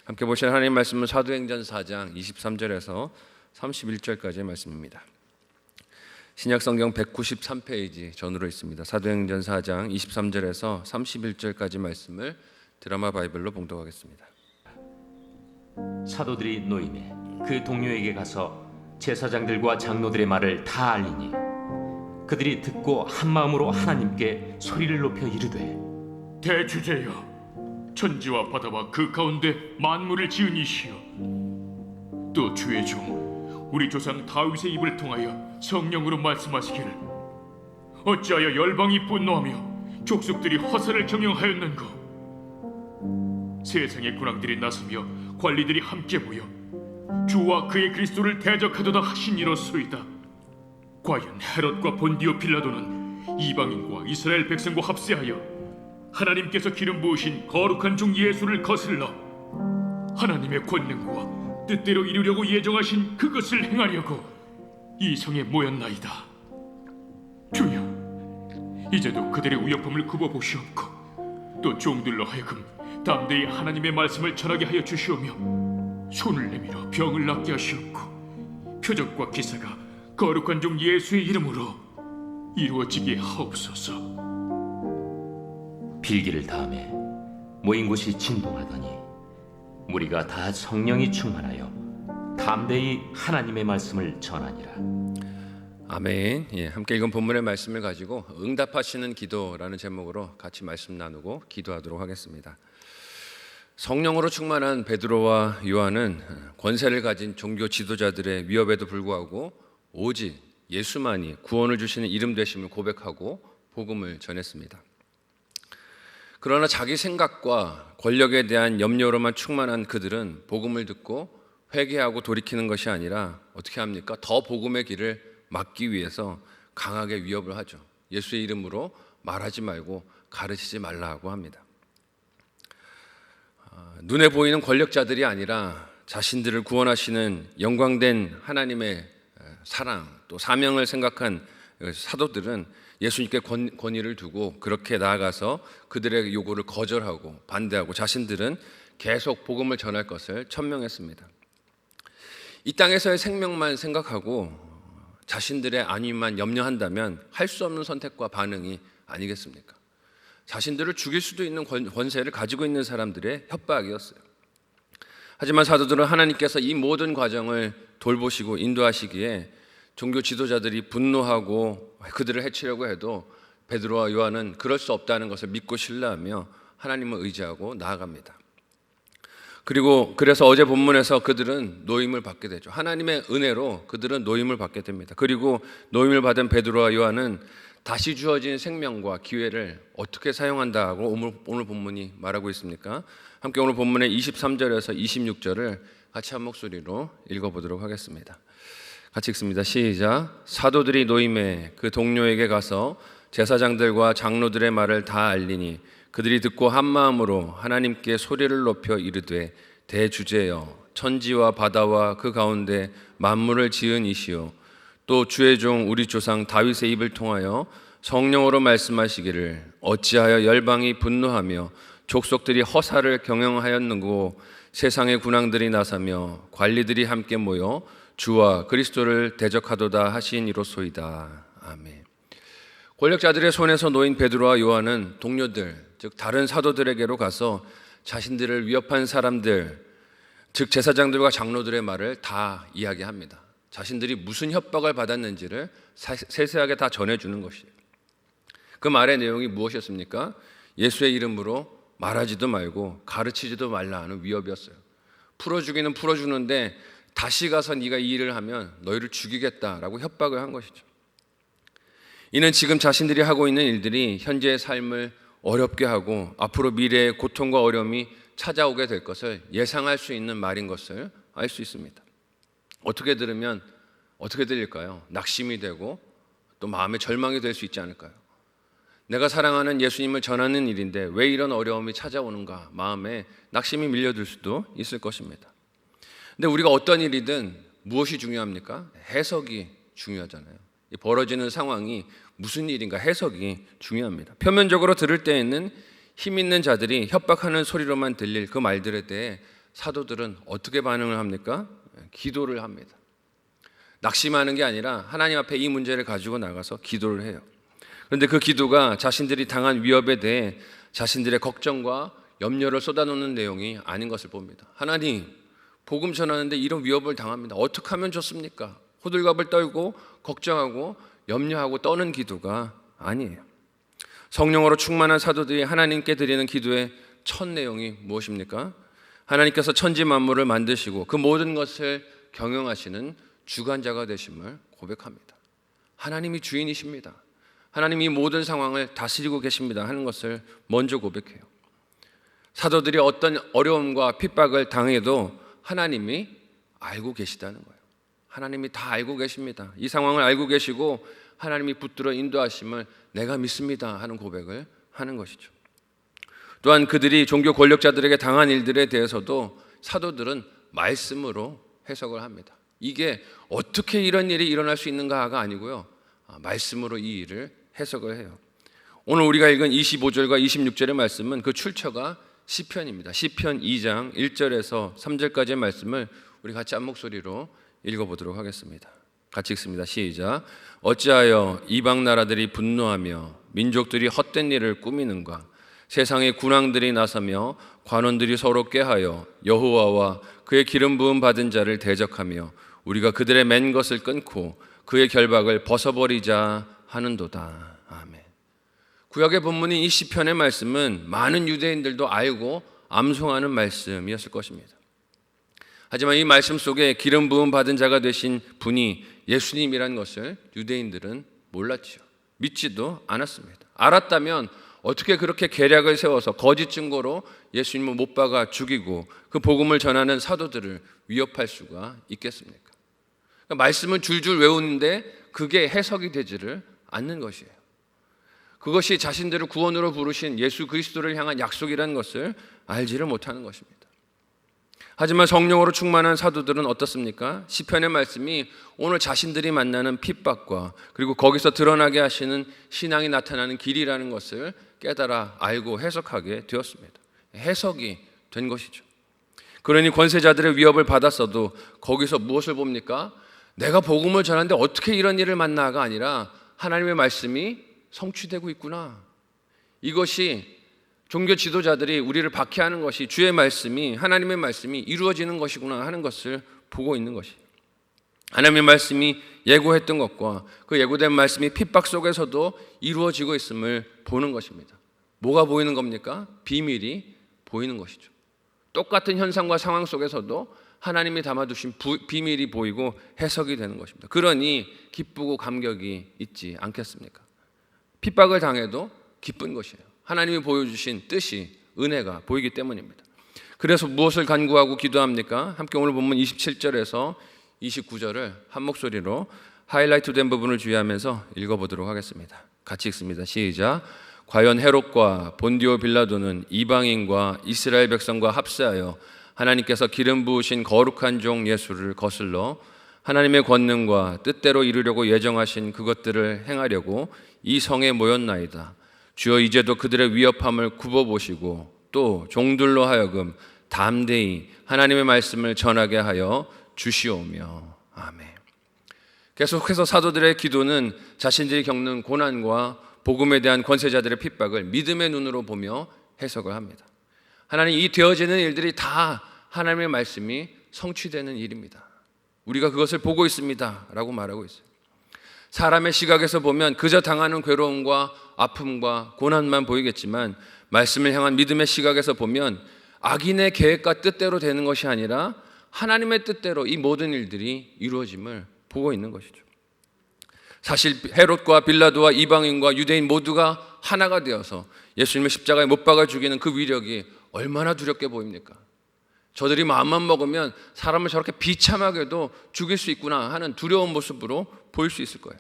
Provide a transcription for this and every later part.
함께 보실 하나님 말씀은 사도행전 4장 23절에서 31절까지의 말씀입니다. 신약성경 193페이지 전으로 있습니다. 사도행전 4장 23절에서 31절까지 말씀을 드라마 바이블로 봉독하겠습니다. 사도들이 노임에 그 동료에게 가서 제사장들과 장로들의 말을 다 알리니 그들이 듣고 한 마음으로 하나님께 소리를 높여 이르되, 대주제여, 천지와 바다와 그 가운데 만물을 지은 이시여, 또 주의 종 우리 조상 다윗의 입을 통하여 성령으로 말씀하시기를, 어찌하여 열방이 분노하며 족속들이 허사를 경영하였는고. 세상의 군왕들이 나서며 관리들이 함께 모여 주와 그의 그리스도를 대적하도다 하신 이로소이다. 과연 헤롯과 본디오 빌라도는 이방인과 이스라엘 백성과 합세하여 하나님께서 기름 부으신 거룩한 종 예수를 거슬러 하나님의 권능과 뜻대로 이루려고 예정하신 그것을 행하려고 이 성에 모였나이다. 주여, 이제도 그들의 우역범을 굽어보시옵고 또 종들로 하여금 담대히 하나님의 말씀을 전하게 하여 주시오며 손을 내밀어 병을 낫게 하시옵고 표적과 기사가 거룩한 종 예수의 이름으로 이루어지게 하옵소서. 빌기를 다음에 모인 곳이 진동하더니 무리가 다 성령이 충만하여 담대히 하나님의 말씀을 전하니라. 아멘. 함께 읽은 본문의 말씀을 가지고 응답하시는 기도라는 제목으로 같이 말씀 나누고 기도하도록 하겠습니다. 성령으로 충만한 베드로와 요한은 권세를 가진 종교 지도자들의 위협에도 불구하고 오직 예수만이 구원을 주시는 이름 되심을 고백하고 복음을 전했습니다. 그러나 자기 생각과 권력에 대한 염려로만 충만한 그들은 복음을 듣고 회개하고 돌이키는 것이 아니라 어떻게 합니까? 더 복음의 길을 막기 위해서 강하게 위협을 하죠. 예수의 이름으로 말하지 말고 가르치지 말라고 합니다. 눈에 보이는 권력자들이 아니라 자신들을 구원하시는 영광된 하나님의 사랑 또 사명을 생각한 사도들은 예수님께 권위를 두고 그렇게 나아가서 그들의 요구를 거절하고 반대하고 자신들은 계속 복음을 전할 것을 천명했습니다. 이 땅에서의 생명만 생각하고 자신들의 안위만 염려한다면 할 수 없는 선택과 반응이 아니겠습니까? 자신들을 죽일 수도 있는 권세를 가지고 있는 사람들의 협박이었어요. 하지만 사도들은 하나님께서 이 모든 과정을 돌보시고 인도하시기에 종교 지도자들이 분노하고 그들을 해치려고 해도 베드로와 요한은 그럴 수 없다는 것을 믿고 신뢰하며 하나님을 의지하고 나아갑니다. 그래서 어제 본문에서 그들은 노임을 받게 되죠. 하나님의 은혜로 그들은 노임을 받게 됩니다. 그리고 노임을 받은 베드로와 요한은 다시 주어진 생명과 기회를 어떻게 사용한다고 오늘 본문이 말하고 있습니까? 함께 오늘 본문의 23절에서 26절을 같이 한 목소리로 읽어보도록 하겠습니다. 같이 읽습니다. 시작. 사도들이 노임에 그 동료에게 가서 제사장들과 장로들의 말을 다 알리니 그들이 듣고 한 마음으로 하나님께 소리를 높여 이르되, 대주제여, 천지와 바다와 그 가운데 만물을 지은 이시요, 또 주의 종 우리 조상 다윗의 입을 통하여 성령으로 말씀하시기를, 어찌하여 열방이 분노하며 족속들이 허사를 경영하였는고. 세상의 군왕들이 나서며 관리들이 함께 모여 주와 그리스도를 대적하도다 하신 이로소이다. 아멘. 권력자들의 손에서 놓인 베드로와 요한은 동료들, 즉 다른 사도들에게로 가서 자신들을 위협한 사람들, 즉 제사장들과 장로들의 말을 다 이야기합니다. 자신들이 무슨 협박을 받았는지를 세세하게 다 전해주는 것이에요. 그 말의 내용이 무엇이었습니까? 예수의 이름으로 말하지도 말고 가르치지도 말라 하는 위협이었어요. 풀어주기는 풀어주는데 다시 가서 네가 이 일을 하면 너희를 죽이겠다라고 협박을 한 것이죠. 이는 지금 자신들이 하고 있는 일들이 현재의 삶을 어렵게 하고 앞으로 미래의 고통과 어려움이 찾아오게 될 것을 예상할 수 있는 말인 것을 알 수 있습니다. 어떻게 들으면 어떻게 들릴까요? 낙심이 되고 또 마음의 절망이 될 수 있지 않을까요? 내가 사랑하는 예수님을 전하는 일인데 왜 이런 어려움이 찾아오는가, 마음에 낙심이 밀려들 수도 있을 것입니다. 근데 우리가 어떤 일이든 무엇이 중요합니까? 해석이 중요하잖아요. 벌어지는 상황이 무슨 일인가 해석이 중요합니다. 표면적으로 들을 때에는 힘 있는 자들이 협박하는 소리로만 들릴 그 말들에 대해 사도들은 어떻게 반응을 합니까? 기도를 합니다. 낙심하는 게 아니라 하나님 앞에 이 문제를 가지고 나가서 기도를 해요. 그런데 그 기도가 자신들이 당한 위협에 대해 자신들의 걱정과 염려를 쏟아놓는 내용이 아닌 것을 봅니다. 하나님, 복음 전하는데 이런 위협을 당합니다. 어떻게 하면 좋습니까? 호들갑을 떨고 걱정하고 염려하고 떠는 기도가 아니에요. 성령으로 충만한 사도들이 하나님께 드리는 기도의 첫 내용이 무엇입니까? 하나님께서 천지 만물을 만드시고 그 모든 것을 경영하시는 주관자가 되심을 고백합니다. 하나님이 주인이십니다. 하나님이 이 모든 상황을 다스리고 계십니다 하는 것을 먼저 고백해요. 사도들이 어떤 어려움과 핍박을 당해도 하나님이 알고 계시다는 거예요. 하나님이 다 알고 계십니다. 이 상황을 알고 계시고 하나님이 붙들어 인도하심을 내가 믿습니다 하는 고백을 하는 것이죠. 또한 그들이 종교 권력자들에게 당한 일들에 대해서도 사도들은 말씀으로 해석을 합니다. 이게 어떻게 이런 일이 일어날 수 있는가가 아니고요, 말씀으로 이 일을 해석을 해요. 오늘 우리가 읽은 25절과 26절의 말씀은 그 출처가 시편입니다. 시편 2장 1절에서 3절까지의 말씀을 우리 같이 한 목소리로 읽어보도록 하겠습니다. 같이 읽습니다. 시작. 어찌하여 이방 나라들이 분노하며 민족들이 헛된 일을 꾸미는가? 세상의 군왕들이 나서며 관원들이 서로 꾀하여 여호와와 그의 기름 부음 받은 자를 대적하며 우리가 그들의 맨 것을 끊고 그의 결박을 벗어버리자 하는도다. 아멘. 구약의 본문인 이 시편의 말씀은 많은 유대인들도 알고 암송하는 말씀이었을 것입니다. 하지만 이 말씀 속에 기름 부음 받은 자가 되신 분이 예수님이라는 것을 유대인들은 몰랐지요. 믿지도 않았습니다. 알았다면 어떻게 그렇게 계략을 세워서 거짓 증거로 예수님을 못 박아 죽이고 그 복음을 전하는 사도들을 위협할 수가 있겠습니까? 그러니까 말씀을 줄줄 외우는데 그게 해석이 되지를 않는 것이에요. 그것이 자신들을 구원으로 부르신 예수 그리스도를 향한 약속이라는 것을 알지를 못하는 것입니다. 하지만 성령으로 충만한 사도들은 어떻습니까? 시편의 말씀이 오늘 자신들이 만나는 핍박과 그리고 거기서 드러나게 하시는 신앙이 나타나는 길이라는 것을 깨달아 알고 해석하게 되었습니다. 해석이 된 것이죠. 그러니 권세자들의 위협을 받았어도 거기서 무엇을 봅니까? 내가 복음을 전하는데 어떻게 이런 일을 만나가 아니라 하나님의 말씀이 성취되고 있구나. 이것이 종교 지도자들이 우리를 박해하는 것이 주의 말씀이, 하나님의 말씀이 이루어지는 것이구나 하는 것을 보고 있는 것이, 하나님의 말씀이 예고했던 것과 그 예고된 말씀이 핍박 속에서도 이루어지고 있음을 보는 것입니다. 뭐가 보이는 겁니까? 비밀이 보이는 것이죠. 똑같은 현상과 상황 속에서도 하나님이 담아두신 비밀이 보이고 해석이 되는 것입니다. 그러니 기쁘고 감격이 있지 않겠습니까? 핍박을 당해도 기쁜 것이에요. 하나님이 보여주신 뜻이, 은혜가 보이기 때문입니다. 그래서 무엇을 간구하고 기도합니까? 함께 오늘 본문 27절에서 29절을 한 목소리로 하이라이트 된 부분을 주의하면서 읽어보도록 하겠습니다. 같이 읽습니다. 시작. 과연 헤롯과 본디오 빌라도는 이방인과 이스라엘 백성과 합세하여 하나님께서 기름 부으신 거룩한 종 예수를 거슬러 하나님의 권능과 뜻대로 이루려고 예정하신 그것들을 행하려고 이 성에 모였나이다. 주여 이제도 그들의 위협함을 굽어보시고 또 종들로 하여금 담대히 하나님의 말씀을 전하게 하여 주시오며. 아멘. 계속해서 사도들의 기도는 자신들이 겪는 고난과 복음에 대한 권세자들의 핍박을 믿음의 눈으로 보며 해석을 합니다. 하나님, 이 되어지는 일들이 다 하나님의 말씀이 성취되는 일입니다. 우리가 그것을 보고 있습니다 라고 말하고 있어요. 사람의 시각에서 보면 그저 당하는 괴로움과 아픔과 고난만 보이겠지만 말씀을 향한 믿음의 시각에서 보면 악인의 계획과 뜻대로 되는 것이 아니라 하나님의 뜻대로 이 모든 일들이 이루어짐을 보고 있는 것이죠. 사실 헤롯과 빌라도와 이방인과 유대인 모두가 하나가 되어서 예수님의 십자가에 못 박아 죽이는 그 위력이 얼마나 두렵게 보입니까? 저들이 마음만 먹으면 사람을 저렇게 비참하게도 죽일 수 있구나 하는 두려운 모습으로 보일 수 있을 거예요.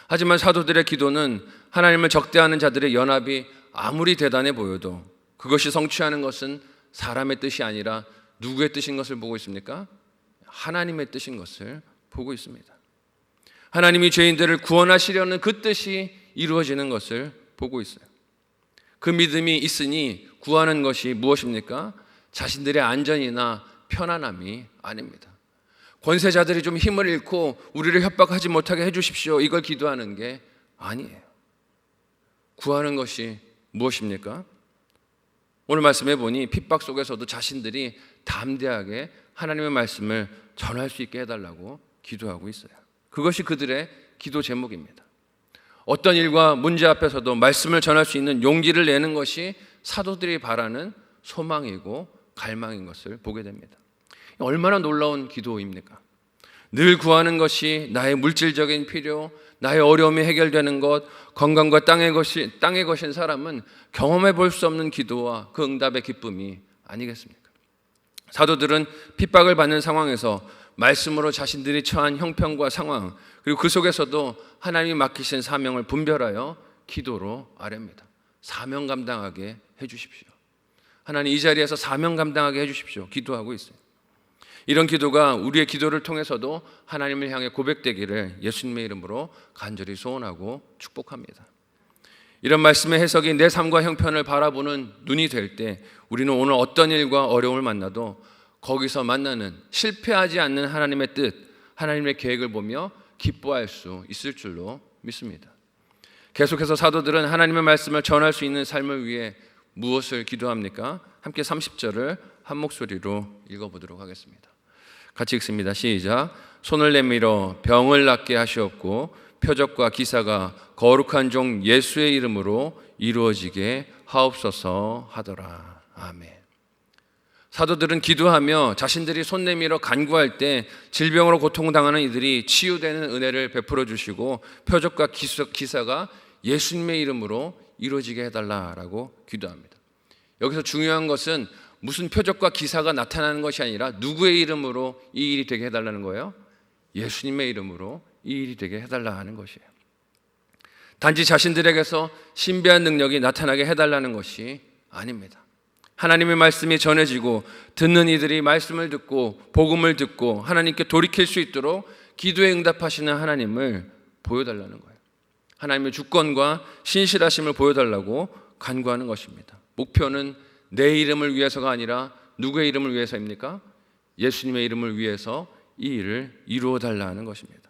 하지만 사도들의 기도는 하나님을 적대하는 자들의 연합이 아무리 대단해 보여도 그것이 성취하는 것은 사람의 뜻이 아니라 누구의 뜻인 것을 보고 있습니까? 하나님의 뜻인 것을 보고 있습니다. 하나님이 죄인들을 구원하시려는 그 뜻이 이루어지는 것을 보고 있어요. 그 믿음이 있으니 구하는 것이 무엇입니까? 자신들의 안전이나 편안함이 아닙니다. 권세자들이 좀 힘을 잃고 우리를 협박하지 못하게 해주십시오, 이걸 기도하는 게 아니에요. 구하는 것이 무엇입니까? 오늘 말씀해 보니 핍박 속에서도 자신들이 담대하게 하나님의 말씀을 전할 수 있게 해달라고 기도하고 있어요. 그것이 그들의 기도 제목입니다. 어떤 일과 문제 앞에서도 말씀을 전할 수 있는 용기를 내는 것이 사도들이 바라는 소망이고 갈망인 것을 보게 됩니다. 얼마나 놀라운 기도입니까? 늘 구하는 것이 나의 물질적인 필요, 나의 어려움이 해결되는 것, 건강과 땅의 것인 사람은 경험해 볼 수 없는 기도와 그 응답의 기쁨이 아니겠습니까? 사도들은 핍박을 받는 상황에서 말씀으로 자신들이 처한 형편과 상황, 그리고 그 속에서도 하나님이 맡기신 사명을 분별하여 기도로 아뢰입니다. 사명 감당하게 해주십시오. 하나님, 이 자리에서 사명 감당하게 해주십시오. 기도하고 있어요. 이런 기도가 우리의 기도를 통해서도 하나님을 향해 고백되기를 예수님의 이름으로 간절히 소원하고 축복합니다. 이런 말씀의 해석이 내 삶과 형편을 바라보는 눈이 될 때 우리는 오늘 어떤 일과 어려움을 만나도 거기서 만나는 실패하지 않는 하나님의 뜻, 하나님의 계획을 보며 기뻐할 수 있을 줄로 믿습니다. 계속해서 사도들은 하나님의 말씀을 전할 수 있는 삶을 위해 무엇을 기도합니까? 함께 30절을 한 목소리로 읽어보도록 하겠습니다. 같이 읽습니다. 시작. 손을 내밀어 병을 낫게 하시옵고 표적과 기사가 거룩한 종 예수의 이름으로 이루어지게 하옵소서 하더라. 아멘. 사도들은 기도하며 자신들이 손 내밀어 간구할 때 질병으로 고통당하는 이들이 치유되는 은혜를 베풀어 주시고 표적과 기사가 예수님의 이름으로 이루어지게 해달라라고 기도합니다. 여기서 중요한 것은 무슨 표적과 기사가 나타나는 것이 아니라 누구의 이름으로 이 일이 되게 해달라는 거예요? 예수님의 이름으로 이 일이 되게 해달라 하는 것이에요. 단지 자신들에게서 신비한 능력이 나타나게 해달라는 것이 아닙니다. 하나님의 말씀이 전해지고 듣는 이들이 말씀을 듣고 복음을 듣고 하나님께 돌이킬 수 있도록 기도에 응답하시는 하나님을 보여달라는 거예요. 하나님의 주권과 신실하심을 보여달라고 간구하는 것입니다. 목표는 내 이름을 위해서가 아니라 누구의 이름을 위해서입니까? 예수님의 이름을 위해서 이 일을 이루어 달라는 것입니다.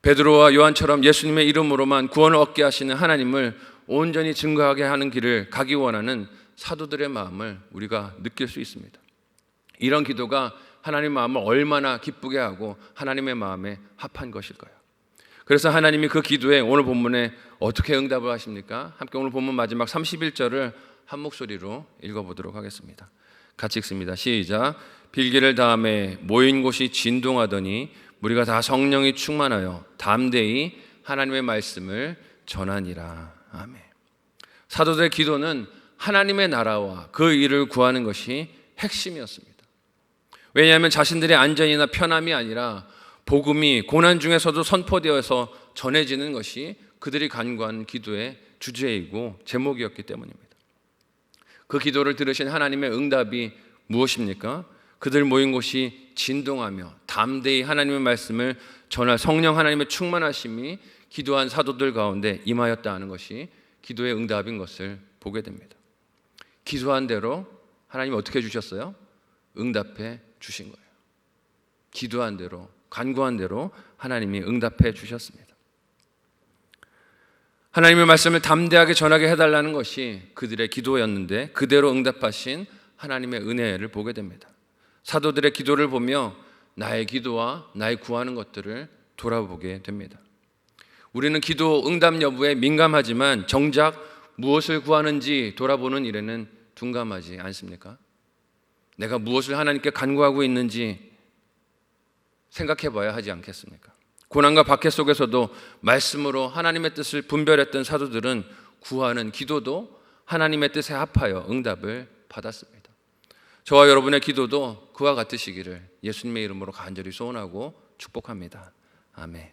베드로와 요한처럼 예수님의 이름으로만 구원을 얻게 하시는 하나님을 온전히 증거하게 하는 길을 가기 원하는 사도들의 마음을 우리가 느낄 수 있습니다. 이런 기도가 하나님의 마음을 얼마나 기쁘게 하고 하나님의 마음에 합한 것일까요? 그래서 하나님이 그 기도에 오늘 본문에 어떻게 응답을 하십니까? 함께 오늘 본문 마지막 31절을 한 목소리로 읽어보도록 하겠습니다. 같이 읽습니다. 시작. 빌기를 다음에 모인 곳이 진동하더니 우리가 다 성령이 충만하여 담대히 하나님의 말씀을 전하니라. 아멘. 사도들의 기도는 하나님의 나라와 그 일을 구하는 것이 핵심이었습니다. 왜냐하면 자신들의 안전이나 편함이 아니라 복음이 고난 중에서도 선포되어서 전해지는 것이 그들이 간구한 기도의 주제이고 제목이었기 때문입니다. 그 기도를 들으신 하나님의 응답이 무엇입니까? 그들 모인 곳이 진동하며 담대히 하나님의 말씀을 전할 성령 하나님의 충만하심이 기도한 사도들 가운데 임하였다 하는 것이 기도의 응답인 것을 보게 됩니다. 기도한 대로 하나님이 어떻게 해주셨어요? 응답해 주신 거예요. 기도한 대로, 간구한 대로 하나님이 응답해 주셨습니다. 하나님의 말씀을 담대하게 전하게 해달라는 것이 그들의 기도였는데 그대로 응답하신 하나님의 은혜를 보게 됩니다. 사도들의 기도를 보며 나의 기도와 나의 구하는 것들을 돌아보게 됩니다. 우리는 기도 응답 여부에 민감하지만 정작 무엇을 구하는지 돌아보는 일에는 둔감하지 않습니까? 내가 무엇을 하나님께 간구하고 있는지 생각해 봐야 하지 않겠습니까? 고난과 박해 속에서도 말씀으로 하나님의 뜻을 분별했던 사도들은 구하는 기도도 하나님의 뜻에 합하여 응답을 받았습니다. 저와 여러분의 기도도 그와 같으시기를 예수님의 이름으로 간절히 소원하고 축복합니다. 아멘.